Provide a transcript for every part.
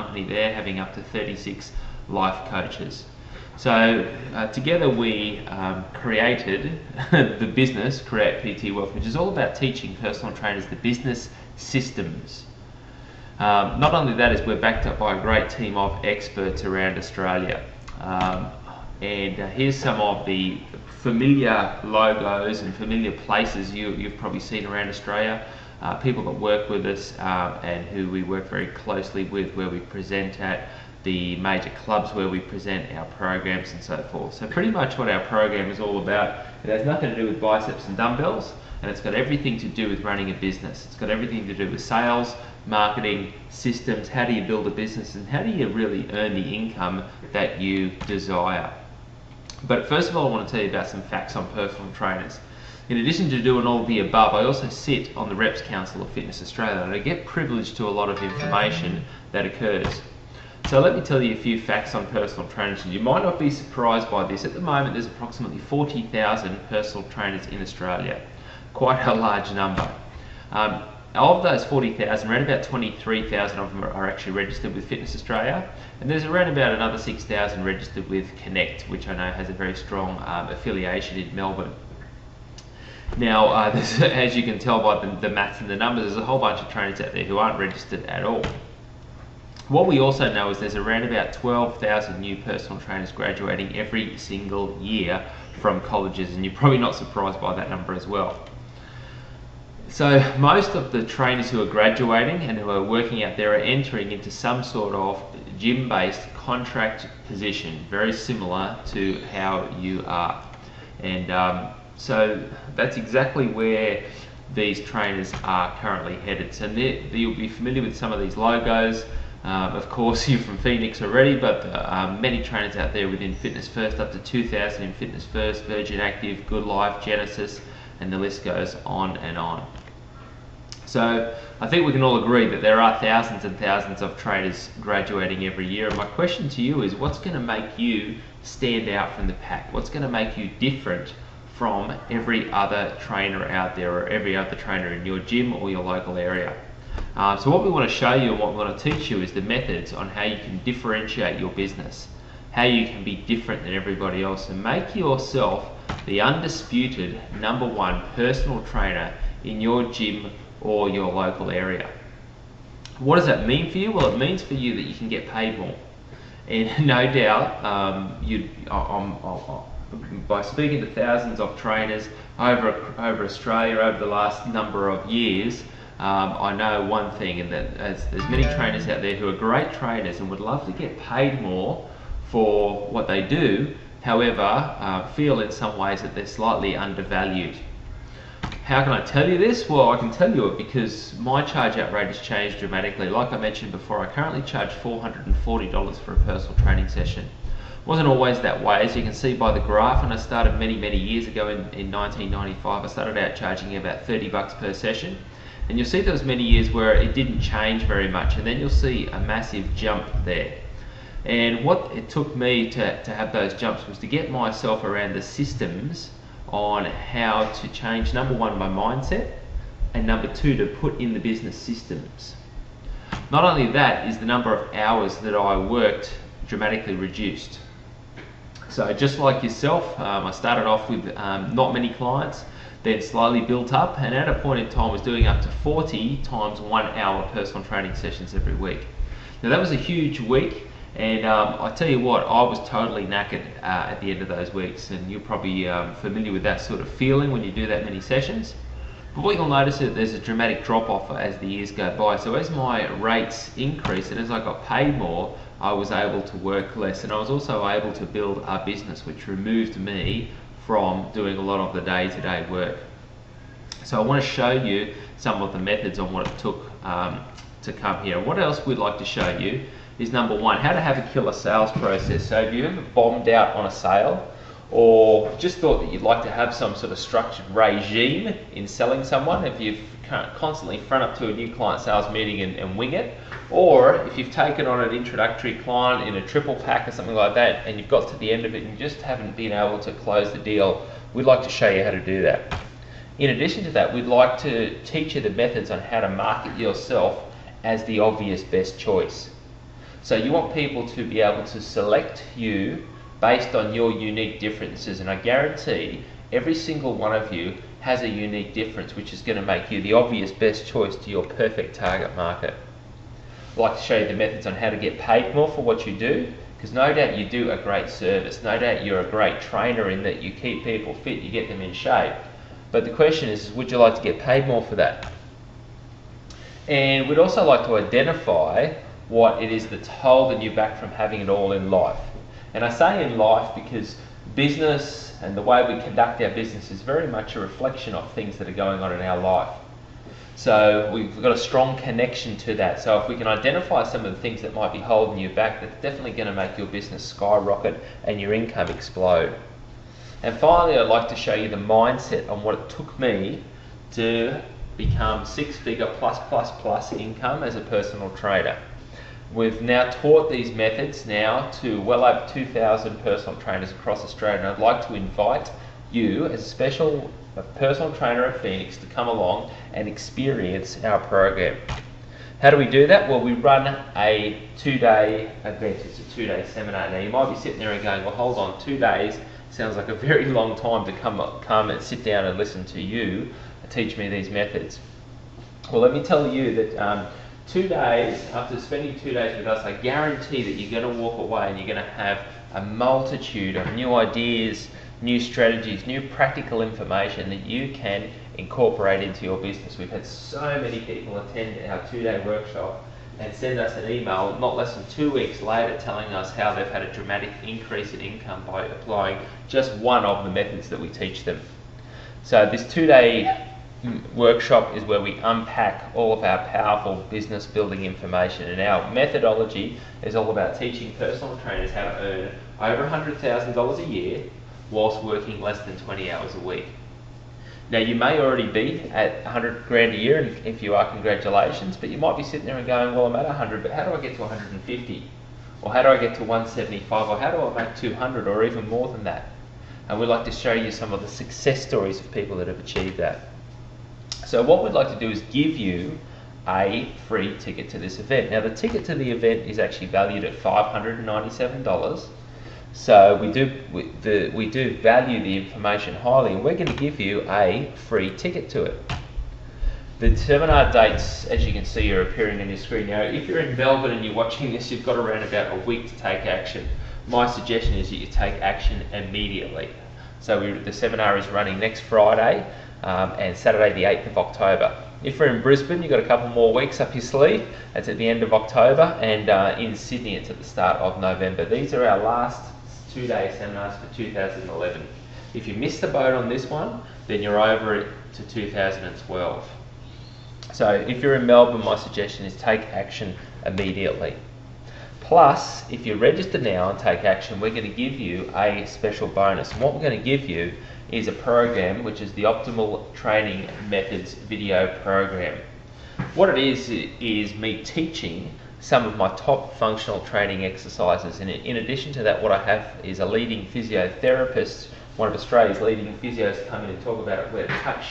company there, having up to 36 life coaches. So together we created the business Create PT Wealth, which is all about teaching personal trainers the business systems. Not only that, is we're backed up by a great team of experts around Australia. And here's some of the familiar logos and familiar places you've probably seen around Australia. People that work with us and who we work very closely with, where we present at the major clubs, where we present our programs and so forth. So pretty much what our program is all about, it has nothing to do with biceps and dumbbells, and it's got everything to do with running a business. It's got everything to do with sales, marketing, systems, how do you build a business, and how do you really earn the income that you desire. But first of all, I want to tell you about some facts on personal trainers. In addition to doing all of the above, I also sit on the Reps Council of Fitness Australia, and I get privileged to a lot of information that occurs. So let me tell you a few facts on personal trainers, and you might not be surprised by this. At the moment, there's approximately 40,000 personal trainers in Australia, quite a large number. Of those 40,000, around about 23,000 of them are actually registered with Fitness Australia, and there's around about another 6,000 registered with Connect, which I know has a very strong affiliation in Melbourne. Now, as you can tell by the maths and the numbers, there's a whole bunch of trainers out there who aren't registered at all. What we also know is there's around about 12,000 new personal trainers graduating every single year from colleges, and you're probably not surprised by that number as well. So most of the trainers who are graduating and who are working out there are entering into some sort of gym-based contract position, very similar to how you are. And so that's exactly where these trainers are currently headed. So you'll be familiar with some of these logos. Of course, you're from Phoenix already, but many trainers out there within Fitness First, up to 2,000 in Fitness First, Virgin Active, Good Life, Genesis, and the list goes on and on. So I think we can all agree that there are thousands and thousands of trainers graduating every year. And my question to you is, what's going to make you stand out from the pack? What's going to make you different from every other trainer out there, or every other trainer in your gym or your local area? So what we want to show you and what we want to teach you is the methods on how you can differentiate your business, how you can be different than everybody else, and make yourself the undisputed #1 personal trainer in your gym or your local area. What does that mean for you? Well, it means for you that you can get paid more. And no doubt, by speaking to thousands of trainers over Australia over the last number of years, I know one thing, and that there's many trainers out there who are great trainers and would love to get paid more for what they do, however, feel in some ways that they're slightly undervalued. How can I tell you this? Well, I can tell you it because my charge out rate has changed dramatically. Like I mentioned before, I currently charge $440 for a personal training session. It wasn't always that way, as you can see by the graph, and I started many years ago in 1995. I started out charging about $30 per session, and you'll see there was many years where it didn't change very much, and then you'll see a massive jump there. And what it took me to have those jumps was to get myself around the systems on how to change, #1, my mindset, and #2, to put in the business systems. Not only that, is the number of hours that I worked dramatically reduced. So just like yourself, I started off with not many clients, then slowly built up, and at a point in time was doing up to 40 times 1 hour personal training sessions every week. Now that was a huge week, and I tell you what, I was totally knackered at the end of those weeks, and you're probably familiar with that sort of feeling when you do that many sessions. But what you'll notice is that there's a dramatic drop off as the years go by. So as my rates increased and as I got paid more, I was able to work less, and I was also able to build a business which removed me from doing a lot of the day-to-day work. So I want to show you some of the methods on what it took to come here. What else we'd like to show you is #1, how to have a killer sales process. So if you ever bombed out on a sale, or just thought that you'd like to have some sort of structured regime in selling someone, if you've constantly front up to a new client sales meeting and wing it, or if you've taken on an introductory client in a triple pack or something like that, and you've got to the end of it and you just haven't been able to close the deal, we'd like to show you how to do that. In addition to that, we'd like to teach you the methods on how to market yourself as the obvious best choice. So you want people to be able to select you based on your unique differences, and I guarantee every single one of you has a unique difference which is going to make you the obvious best choice to your perfect target market. I'd like to show you the methods on how to get paid more for what you do, because no doubt you do a great service, no doubt you're a great trainer in that you keep people fit, you get them in shape. But the question is, would you like to get paid more for that? And we'd also like to identify what it is that's holding you back from having it all in life. And I say in life because business and the way we conduct our business is very much a reflection of things that are going on in our life. So we've got a strong connection to that. So if we can identify some of the things that might be holding you back, that's definitely going to make your business skyrocket and your income explode. And finally, I'd like to show you the mindset on what it took me to become six-figure plus income as a personal trader. We've now taught these methods now to well over 2,000 personal trainers across Australia, and I'd like to invite you as a personal trainer at Phoenix to come along and experience our program. How do we do that? Well, we run a 2-day event. It's a 2-day seminar. Now you might be sitting there and going, well, hold on, 2 days sounds like a very long time to come and sit down and listen to you teach me these methods. Well, let me tell you that 2 days, after spending 2 days with us, I guarantee that you're going to walk away and you're going to have a multitude of new ideas, new strategies, new practical information that you can incorporate into your business. We've had so many people attend our 2-day workshop and send us an email not less than 2 weeks later telling us how they've had a dramatic increase in income by applying just one of the methods that we teach them. So this 2-day workshop is where we unpack all of our powerful business building information, and our methodology is all about teaching personal trainers how to earn over $100,000 a year whilst working less than 20 hours a week. Now you may already be at 100 grand a year, and if you are, congratulations, but you might be sitting there and going, well, I'm at 100, but how do I get to 150? Or how do I get to 175? Or how do I make 200 or even more than that? And we'd like to show you some of the success stories of people that have achieved that. So what we'd like to do is give you a free ticket to this event. Now the ticket to the event is actually valued at $597. So we do value the information highly, and we're going to give you a free ticket to it. The seminar dates, as you can see, are appearing on your screen now. If you're in Melbourne and you're watching this, you've got around about a week to take action. My suggestion is that you take action immediately. So the seminar is running next Friday and Saturday the 8th of October. If you're in Brisbane, you've got a couple more weeks up your sleeve. It's at the end of October, and in Sydney it's at the start of November. These are our last 2-day seminars for 2011. If you missed the boat on this one, then you're over it to 2012. So if you're in Melbourne, my suggestion is take action immediately. Plus, if you register now and take action, we're going to give you a special bonus. And what we're going to give you is a program which is the Optimal Training Methods video program. What it is me teaching some of my top functional training exercises, and in addition to that, what I have is a leading physiotherapist, one of Australia's leading physios, come in and talk about it, where to touch,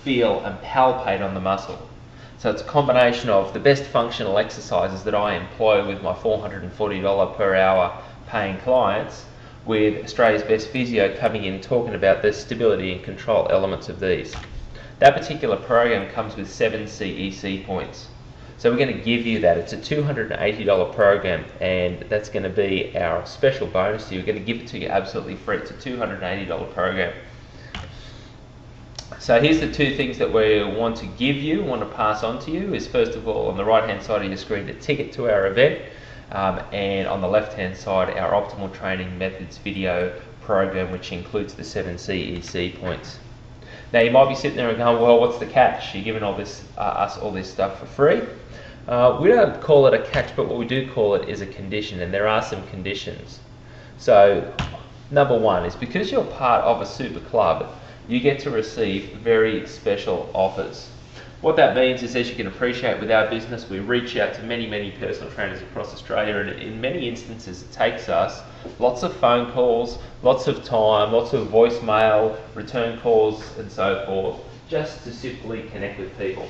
feel and palpate on the muscle. So it's a combination of the best functional exercises that I employ with my $440 per hour paying clients, with Australia's best physio coming in and talking about the stability and control elements of these. That particular program comes with 7 CEC points. So we're going to give you that. It's a $280 program, and that's going to be our special bonus to you. We're going to give it to you absolutely free. It's a $280 program. So here's the 2 things that we want to give you, want to pass on to you, is first of all, on the right hand side of your screen, the ticket to our event, and on the left hand side, our Optimal Training Methods video program, which includes the 7 CEC points. Now you might be sitting there and going, well, what's the catch? You're giving all this, us all this stuff for free. We don't call it a catch, but what we do call it is a condition, and there are some conditions. So number 1 is, because you're part of a super club, you get to receive very special offers. What that means is, as you can appreciate with our business, we reach out to many personal trainers across Australia, and in many instances it takes us lots of phone calls, lots of time, lots of voicemail, return calls and so forth, just to simply connect with people.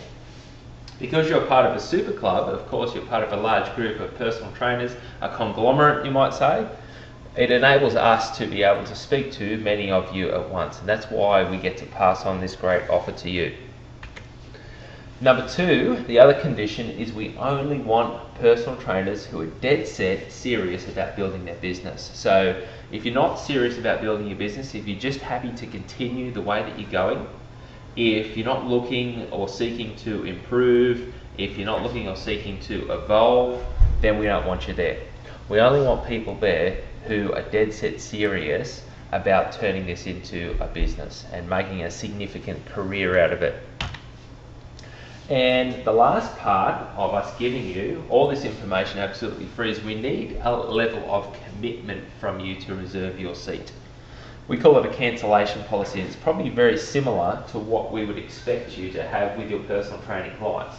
Because you're part of a super club, of course you're part of a large group of personal trainers, a conglomerate you might say, it enables us to be able to speak to many of you at once, and that's why we get to pass on this great offer to you. Number two, the other condition is we only want personal trainers who are dead set serious about building their business. So if you're not serious about building your business, if you're just happy to continue the way that you're going, if you're not looking or seeking to improve, if you're not looking or seeking to evolve, then we don't want you there. We only want people there who are dead set serious about turning this into a business and making a significant career out of it. And the last part of us giving you all this information absolutely free is we need a level of commitment from you to reserve your seat. We call it a cancellation policy, and it's probably very similar to what we would expect you to have with your personal training clients.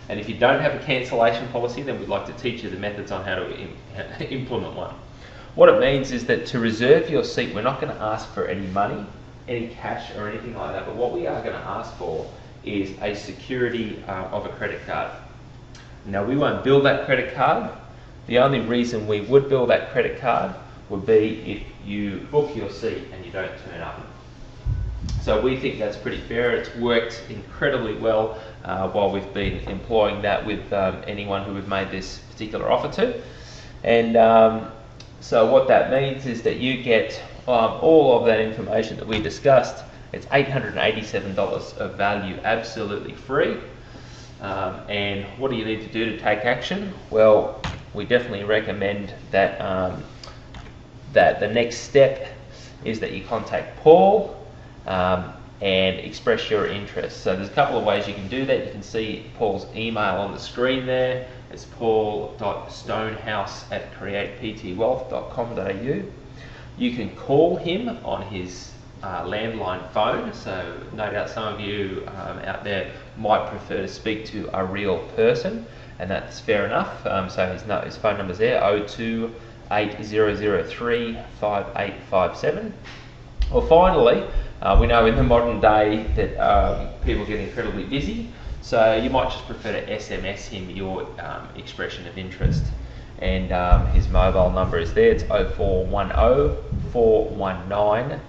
And if you don't have a cancellation policy, then we'd like to teach you the methods on how to implement one. What it means is that to reserve your seat, we're not going to ask for any money, any cash or anything like that, but what we are going to ask for is a security of a credit card. Now, we won't bill that credit card. The only reason we would bill that credit card would be if you book your seat and you don't turn up. So we think that's pretty fair. It's worked incredibly well while we've been employing that with anyone who we've made this particular offer to. And so what that means is that you get all of that information that we discussed. It's $887 of value, absolutely free. And what do you need to do to take action? Well, we definitely recommend that that the next step is that you contact Paul and express your interest. So there's a couple of ways you can do that. You can see Paul's email on the screen there. It's paul.stonehouse@createptwealth.com.au. You can call him on his landline phone, so no doubt some of you out there might prefer to speak to a real person, and that's fair enough. So his phone number's there, 0280035857. Well, finally, we know in the modern day that people get incredibly busy, so you might just prefer to SMS him your expression of interest. And his mobile number is there, it's 0410 419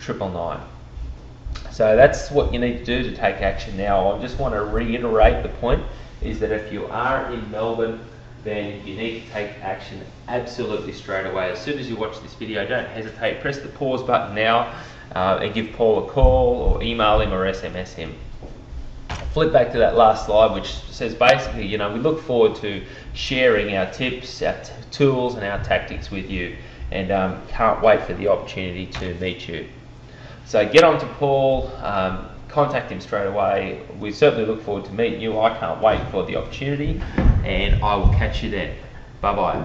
999. So that's what you need to do to take action now. I just want to reiterate the point is that if you are in Melbourne, then you need to take action absolutely straight away. As soon as you watch this video, don't hesitate, press the pause button now and give Paul a call or email him or SMS him. Flip back to that last slide, which says basically, we look forward to sharing our tips, our tools and our tactics with you, and can't wait for the opportunity to meet you. So get on to Paul, contact him straight away. We certainly look forward to meeting you. I can't wait for the opportunity, and I will catch you then. Bye-bye.